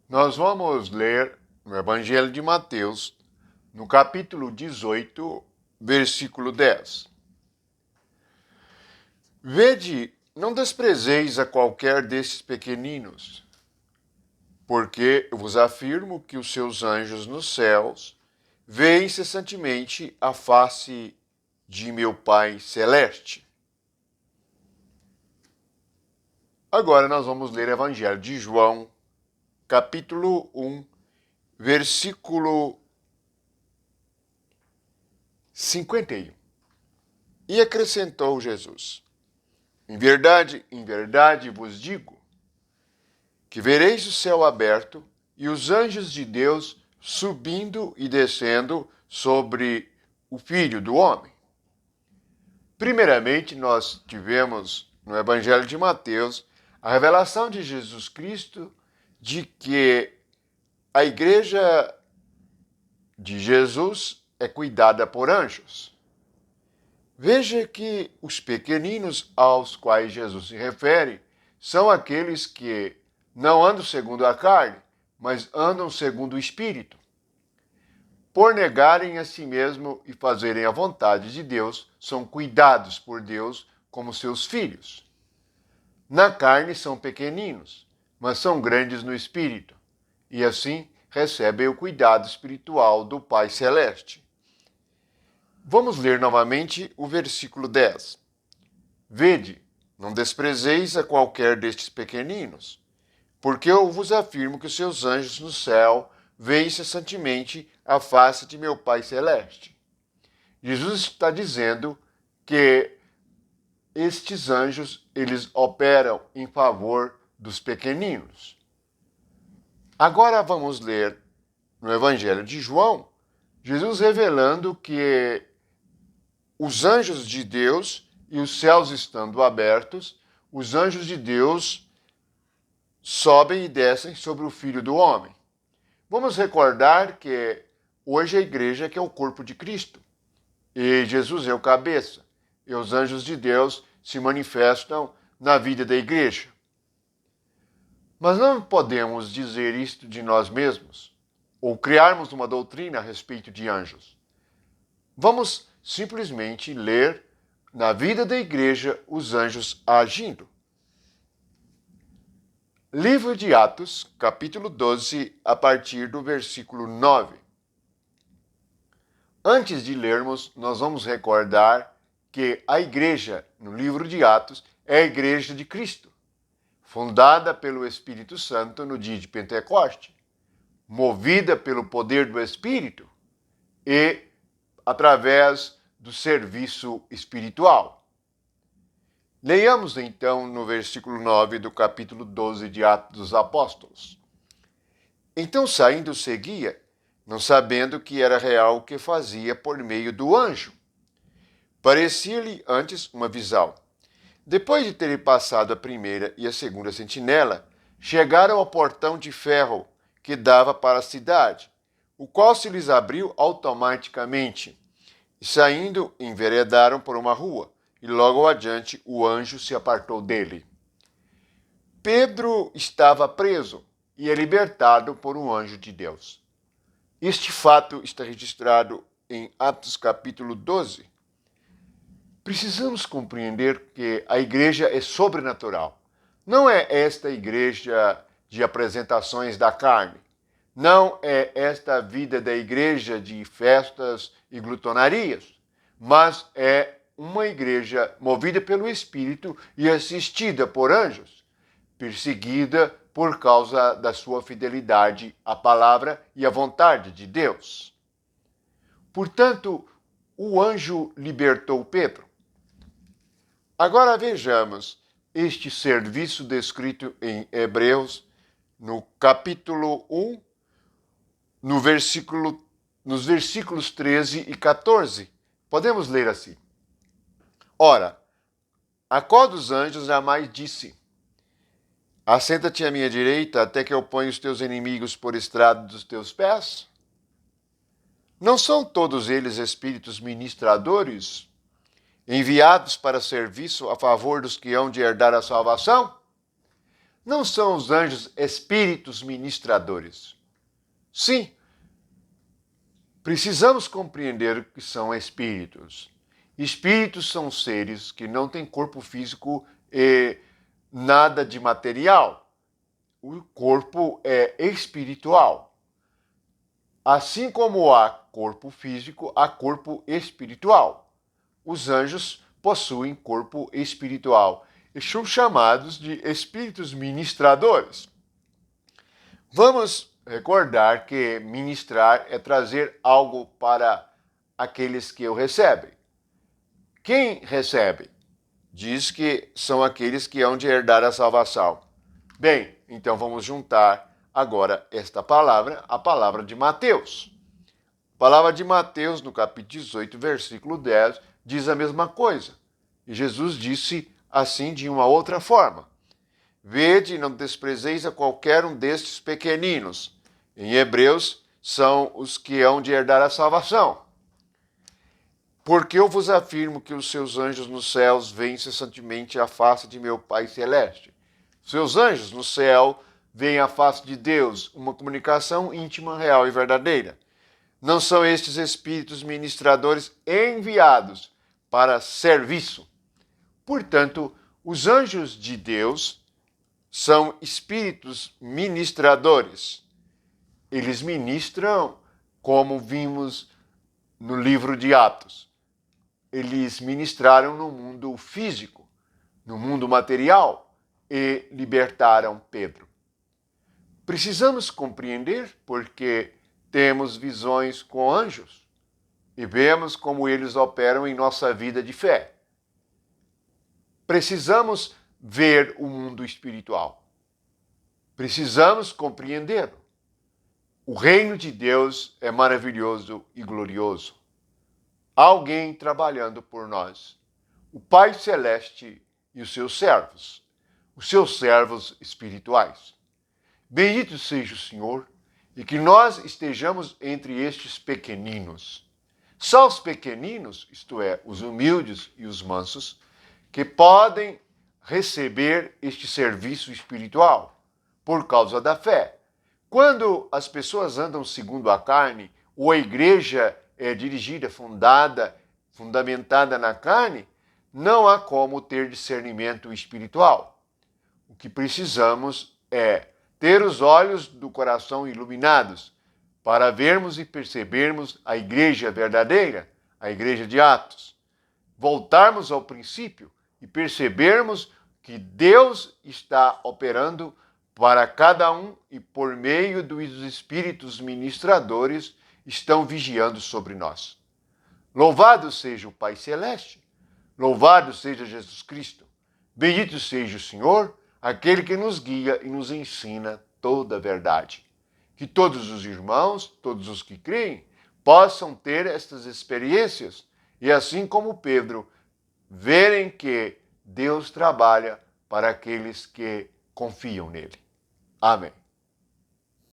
Nós vamos ler no Evangelho de Mateus, no capítulo 18, versículo 10. Vede, não desprezeis a qualquer destes pequeninos, porque eu vos afirmo que os seus anjos nos céus veem incessantemente a face de meu Pai Celeste. Agora nós vamos ler o Evangelho de João, capítulo 1, versículo 51. E acrescentou Jesus: em verdade vos digo, que vereis o céu aberto e os anjos de Deus subindo e descendo sobre o Filho do Homem. Primeiramente, nós tivemos no Evangelho de Mateus a revelação de Jesus Cristo de que a igreja de Jesus é cuidada por anjos. Veja que os pequeninos aos quais Jesus se refere são aqueles que não andam segundo a carne, mas andam segundo o Espírito. Por negarem a si mesmo e fazerem a vontade de Deus, são cuidados por Deus como seus filhos. Na carne são pequeninos, mas são grandes no Espírito, e assim recebem o cuidado espiritual do Pai Celeste. Vamos ler novamente o versículo 10. Vede, não desprezeis a qualquer destes pequeninos, porque eu vos afirmo que os seus anjos no céu veem incessantemente a face de meu Pai Celeste. Jesus está dizendo que estes anjos, eles operam em favor dos pequeninos. Agora vamos ler no Evangelho de João, Jesus revelando que os anjos de Deus e os céus estando abertos, os anjos de Deus sobem e descem sobre o Filho do Homem. Vamos recordar que hoje a igreja que é o corpo de Cristo, e Jesus é o cabeça, e os anjos de Deus se manifestam na vida da igreja. Mas não podemos dizer isto de nós mesmos, ou criarmos uma doutrina a respeito de anjos. Vamos simplesmente ler na vida da igreja os anjos agindo. Livro de Atos, capítulo 12, a partir do versículo 9. Antes de lermos, nós vamos recordar que a igreja, no livro de Atos, é a igreja de Cristo, fundada pelo Espírito Santo no dia de Pentecoste, movida pelo poder do Espírito e através do serviço espiritual. Leiamos então no versículo 9 do capítulo 12 de Atos dos Apóstolos. Então, saindo, seguia, não sabendo que era real o que fazia por meio do anjo. Parecia-lhe antes uma visão. Depois de terem passado a primeira e a segunda sentinela, chegaram ao portão de ferro que dava para a cidade, o qual se lhes abriu automaticamente. E saindo, enveredaram por uma rua, e logo adiante o anjo se apartou dele. Pedro estava preso e é libertado por um anjo de Deus. Este fato está registrado em Atos capítulo 12. Precisamos compreender que a igreja é sobrenatural. Não é esta igreja de apresentações da carne. Não é esta vida da igreja de festas e glutonarias, mas é uma igreja movida pelo Espírito e assistida por anjos, perseguida por causa da sua fidelidade à palavra e à vontade de Deus. Portanto, o anjo libertou Pedro. Agora vejamos este serviço descrito em Hebreus, no capítulo 1, nos versículos 13 e 14. Podemos ler assim. Ora, a qual dos anjos jamais disse: assenta-te à minha direita até que eu ponha os teus inimigos por estrado dos teus pés? Não são todos eles espíritos ministradores, enviados para serviço a favor dos que hão de herdar a salvação? Não são os anjos espíritos ministradores? Sim, precisamos compreender que são espíritos. Espíritos são seres que não têm corpo físico e nada de material. O corpo é espiritual. Assim como há corpo físico, há corpo espiritual. Os anjos possuem corpo espiritual e são chamados de espíritos ministradores. Vamos recordar que ministrar é trazer algo para aqueles que o recebem. Quem recebe? Diz que são aqueles que hão de herdar a salvação. Bem, então vamos juntar agora esta palavra, a palavra de Mateus. A palavra de Mateus, no capítulo 18, versículo 10, diz a mesma coisa. E Jesus disse assim de uma outra forma: Vede e não desprezeis a qualquer um destes pequeninos. Em Hebreus, são os que hão de herdar a salvação. Porque eu vos afirmo que os seus anjos nos céus veem incessantemente a face de meu Pai Celeste. Seus anjos no céu veem a face de Deus, uma comunicação íntima, real e verdadeira. Não são estes espíritos ministradores enviados para serviço. Portanto, os anjos de Deus são espíritos ministradores. Eles ministram, como vimos no livro de Atos. Eles ministraram no mundo físico, no mundo material, e libertaram Pedro. Precisamos compreender porque temos visões com anjos e vemos como eles operam em nossa vida de fé. Precisamos ver o mundo espiritual. Precisamos compreendê-lo. O reino de Deus é maravilhoso e glorioso. Há alguém trabalhando por nós. O Pai Celeste e os seus servos espirituais. Bendito seja o Senhor e que nós estejamos entre estes pequeninos. Só os pequeninos, isto é, os humildes e os mansos, que podem receber este serviço espiritual por causa da fé. Quando as pessoas andam segundo a carne, ou a igreja é dirigida, fundamentada na carne, não há como ter discernimento espiritual. O que precisamos é ter os olhos do coração iluminados para vermos e percebermos a igreja verdadeira, a igreja de Atos. Voltarmos ao princípio e percebermos que Deus está operando para cada um e por meio dos espíritos ministradores estão vigiando sobre nós. Louvado seja o Pai Celeste, louvado seja Jesus Cristo, bendito seja o Senhor, aquele que nos guia e nos ensina toda a verdade. Que todos os irmãos, todos os que creem, possam ter estas experiências e, assim como Pedro, verem que Deus trabalha para aqueles que confiam nele. Amém.